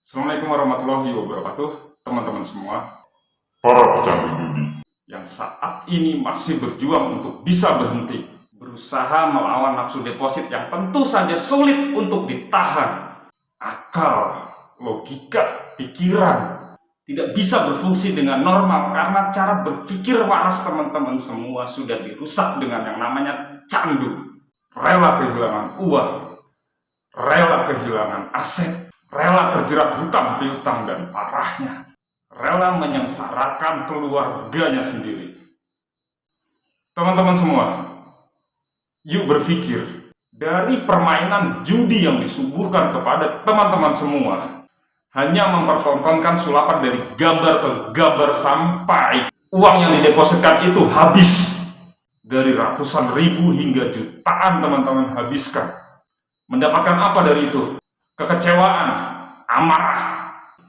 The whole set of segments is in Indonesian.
Assalamualaikum warahmatullahi wabarakatuh, teman-teman semua Para pecandu judi yang saat ini masih berjuang untuk bisa berhenti, berusaha melawan nafsu deposit yang tentu saja sulit untuk ditahan. Akal, logika, pikiran tidak bisa berfungsi dengan normal karena cara berpikir waras teman-teman semua sudah dirusak dengan yang namanya candu. Rela kehilangan uang, rela kehilangan aset, rela terjerat hutang piutang, dan parahnya rela menyengsarakan keluarganya sendiri. Teman-teman semua, yuk berpikir, dari permainan judi yang disuguhkan kepada teman-teman semua hanya mempertontonkan sulapan dari gambar ke gambar sampai uang yang didepositkan itu habis. Dari ratusan ribu hingga jutaan teman-teman habiskan. Mendapatkan apa dari itu? Kekecewaan, amarah,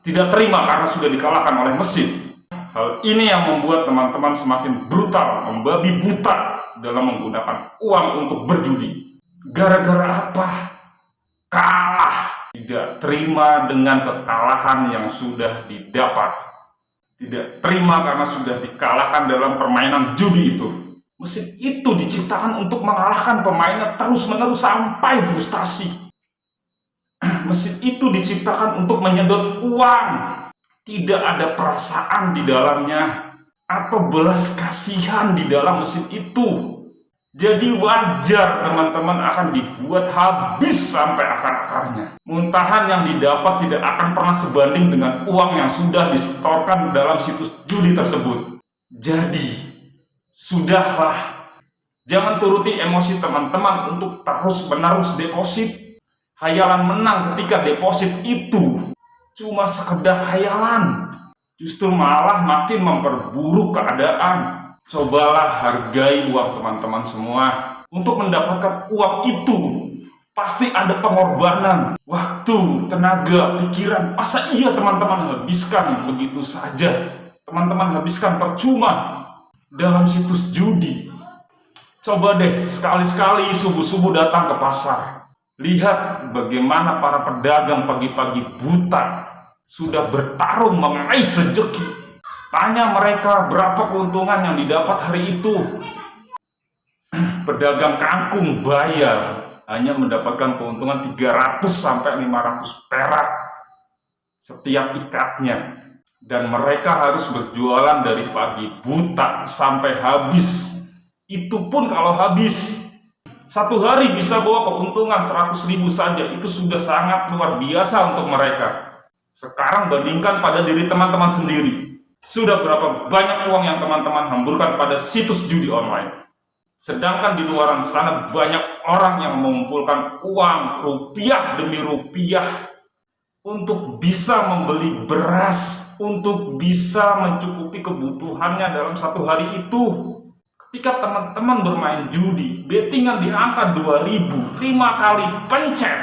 tidak terima karena sudah dikalahkan oleh mesin. Hal ini yang membuat teman-teman semakin brutal, membabi buta dalam menggunakan uang untuk berjudi. Gara-gara apa? Kalah. Tidak terima dengan kekalahan yang sudah didapat. Tidak terima karena sudah dikalahkan dalam permainan judi itu. Mesin itu diciptakan untuk mengalahkan pemainnya terus-menerus sampai frustasi. Mesin itu diciptakan untuk menyedot uang. Tidak ada perasaan di dalamnya atau belas kasihan di dalam mesin itu. Jadi wajar teman-teman akan dibuat habis sampai akar-akarnya. Muntahan yang didapat tidak akan pernah sebanding dengan uang yang sudah disetorkan dalam situs judi tersebut. Jadi, sudahlah. Jangan turuti emosi teman-teman untuk terus-menerus deposit. Hayalan menang ketika deposit itu cuma sekedar hayalan. Justru malah makin memperburuk keadaan. Cobalah hargai uang teman-teman semua. Untuk mendapatkan uang itu pasti ada pengorbanan, waktu, tenaga, pikiran. Masa iya teman-teman habiskan begitu saja? Teman-teman habiskan percuma dalam situs judi. Coba deh sekali-sekali subuh-subuh datang ke pasar. Lihat bagaimana para pedagang pagi-pagi buta sudah bertarung mengais rezeki. Tanya mereka berapa keuntungan yang didapat hari itu. Pedagang kangkung bayar hanya mendapatkan keuntungan 300 sampai 500 perak setiap ikatnya. Dan mereka harus berjualan dari pagi buta sampai habis. Itu pun kalau habis. Satu hari bisa bawa keuntungan 100.000 saja. Itu sudah sangat luar biasa untuk mereka. Sekarang bandingkan pada diri teman-teman sendiri. Sudah berapa banyak uang yang teman-teman hamburkan pada situs judi online. Sedangkan di luaran sana banyak orang yang mengumpulkan uang rupiah demi rupiah untuk bisa membeli beras, untuk bisa mencukupi kebutuhannya dalam satu hari itu. Ketika teman-teman bermain judi, bettingan di angka 2.000, 5 kali pencet,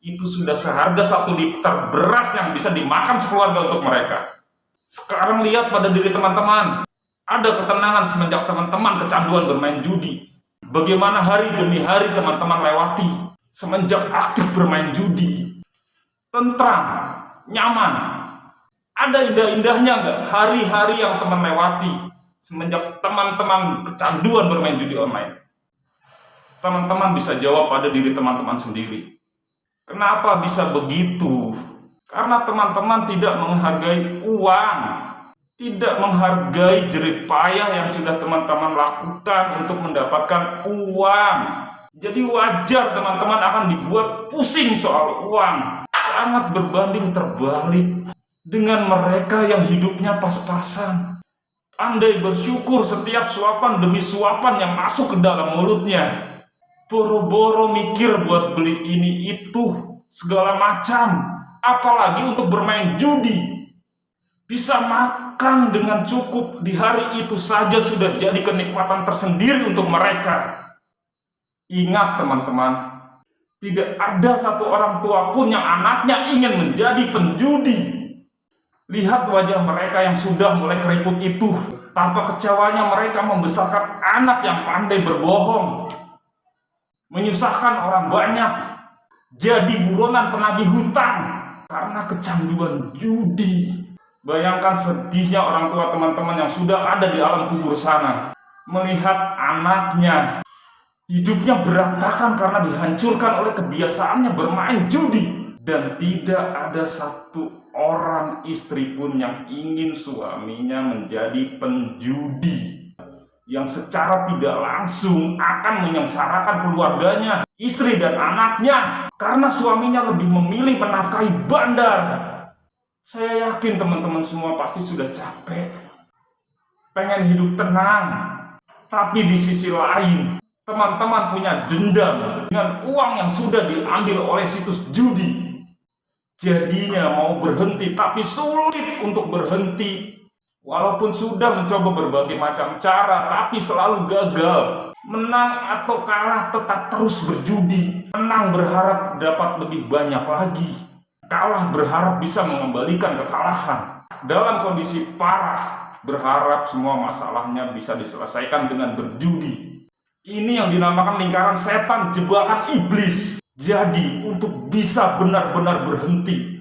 itu sudah seharga 1 liter beras yang bisa dimakan sekeluarga untuk mereka. Sekarang lihat pada diri teman-teman. Ada ketenangan semenjak teman-teman kecanduan bermain judi. Bagaimana hari demi hari teman-teman lewati semenjak aktif bermain judi. Tentram, nyaman. Ada indah-indahnya nggak hari-hari yang teman lewati semenjak teman-teman kecanduan bermain judi online? Teman-teman bisa jawab pada diri teman-teman sendiri. Kenapa bisa begitu? Karena teman-teman tidak menghargai uang, tidak menghargai jerih payah yang sudah teman-teman lakukan untuk mendapatkan uang. Jadi wajar teman-teman akan dibuat pusing soal uang. Sangat berbanding terbalik dengan mereka yang hidupnya pas-pasan. Andai bersyukur setiap suapan demi suapan yang masuk ke dalam mulutnya. Boro-boro mikir buat beli ini itu segala macam. Apalagi untuk bermain judi. Bisa makan dengan cukup di hari itu saja sudah jadi kenikmatan tersendiri untuk mereka. Ingat teman-teman, tidak ada satu orang tua pun yang anaknya ingin menjadi penjudi. Lihat wajah mereka yang sudah mulai keriput itu. Tanpa kecewanya mereka membesarkan anak yang pandai berbohong, menyusahkan orang banyak, jadi buronan penagih hutang. karena kecanduan judi. Bayangkan sedihnya orang tua teman-teman yang sudah ada di alam kubur sana, melihat anaknya hidupnya berantakan karena dihancurkan oleh kebiasaannya bermain judi. Dan tidak ada satu orang istri pun yang ingin suaminya menjadi penjudi, yang secara tidak langsung akan menyengsarakan keluarganya, istri dan anaknya, karena suaminya lebih memilih menafkahi bandar. Saya yakin teman-teman semua pasti sudah capek, pengen hidup tenang, tapi di sisi lain teman-teman punya dendam dengan uang yang sudah diambil oleh situs judi. Jadinya mau berhenti tapi sulit untuk berhenti. Walaupun sudah mencoba berbagai macam cara tapi selalu gagal. Menang atau kalah tetap terus berjudi. Menang berharap dapat lebih banyak lagi. Kalah berharap bisa mengembalikan kekalahan. Dalam kondisi parah, berharap semua masalahnya bisa diselesaikan dengan berjudi. Ini yang dinamakan lingkaran setan, jebakan iblis. Jadi, untuk bisa benar-benar berhenti,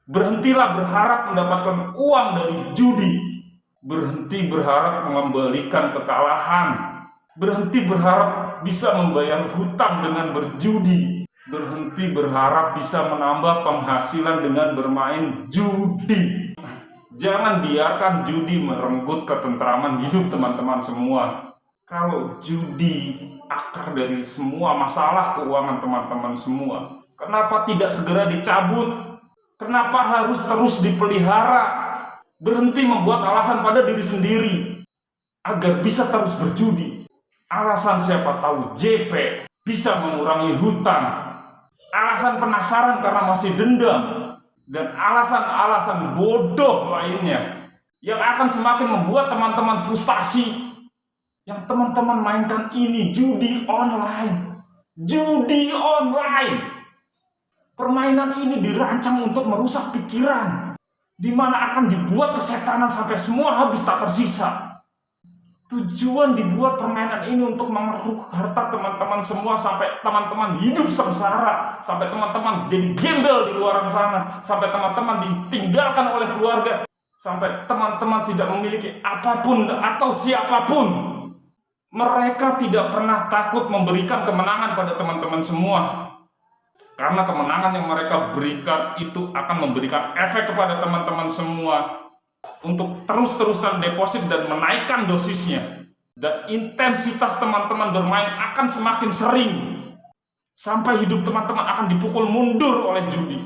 berhentilah berharap mendapatkan uang dari judi. Berhenti berharap mengembalikan kekalahan. Berhenti berharap bisa membayar hutang dengan berjudi. Berhenti berharap bisa menambah penghasilan dengan bermain judi. Jangan biarkan judi merenggut ketentraman hidup teman-teman semua. Kalau judi akar dari semua masalah keuangan teman-teman semua, kenapa tidak segera dicabut? Kenapa harus terus dipelihara? Berhenti membuat alasan pada diri sendiri agar bisa terus berjudi. Alasan siapa tahu JP bisa mengurangi hutang. Alasan penasaran karena masih dendam. Dan alasan-alasan bodoh lainnya yang akan semakin membuat teman-teman frustasi. Yang teman-teman mainkan ini judi online. Judi online. Permainan ini dirancang untuk merusak pikiran, di mana akan dibuat kesetanan sampai semua habis tak tersisa. Tujuan dibuat permainan ini untuk mengeruk harta teman-teman semua sampai teman-teman hidup sengsara, sampai teman-teman jadi gembel di luar sana, sampai teman-teman ditinggalkan oleh keluarga, sampai teman-teman tidak memiliki apapun atau siapapun. Mereka tidak pernah takut memberikan kemenangan pada teman-teman semua. Karena kemenangan yang mereka berikan itu akan memberikan efek kepada teman-teman semua untuk terus-terusan deposit dan menaikkan dosisnya. Dan intensitas teman-teman bermain akan semakin sering. Sampai hidup teman-teman akan dipukul mundur oleh judi.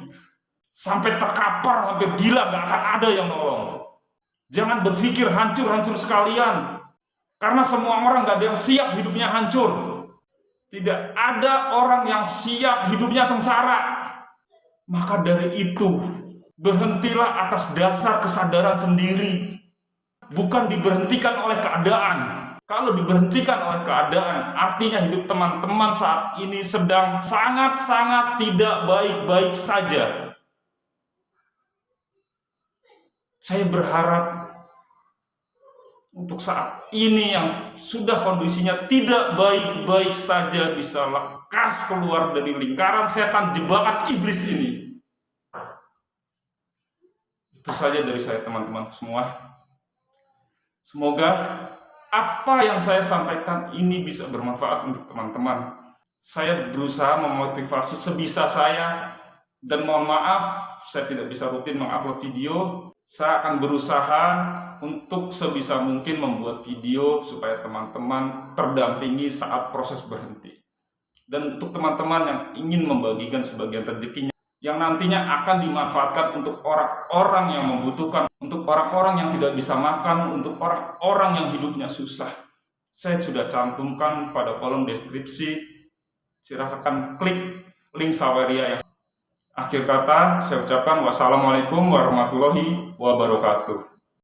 Sampai terkapar, hampir gila, gak akan ada yang nolong. Jangan berpikir hancur-hancur sekalian. Karena semua orang gak ada yang siap hidupnya hancur. Tidak ada orang yang siap hidupnya sengsara. Maka dari itu, berhentilah atas dasar kesadaran sendiri. Bukan diberhentikan oleh keadaan. Kalau diberhentikan oleh keadaan, artinya hidup teman-teman saat ini sedang sangat-sangat tidak baik-baik saja. Saya berharap untuk saat ini yang sudah kondisinya tidak baik-baik saja bisa lekas keluar dari lingkaran setan jebakan iblis ini. Itu saja dari saya teman-teman semua. Semoga apa yang saya sampaikan ini bisa bermanfaat untuk teman-teman. Saya berusaha memotivasi sebisa saya dan mohon maaf saya tidak bisa rutin mengupload video. Saya akan berusaha untuk sebisa mungkin membuat video supaya teman-teman terdampingi saat proses berhenti. Dan untuk teman-teman yang ingin membagikan sebagian rezekinya yang nantinya akan dimanfaatkan untuk orang-orang yang membutuhkan, untuk orang-orang yang tidak bisa makan, untuk orang-orang yang hidupnya susah. Saya sudah cantumkan pada kolom deskripsi. Silakan klik link Saweria yang akhir kata saya ucapkan wassalamualaikum warahmatullahi wabarakatuh.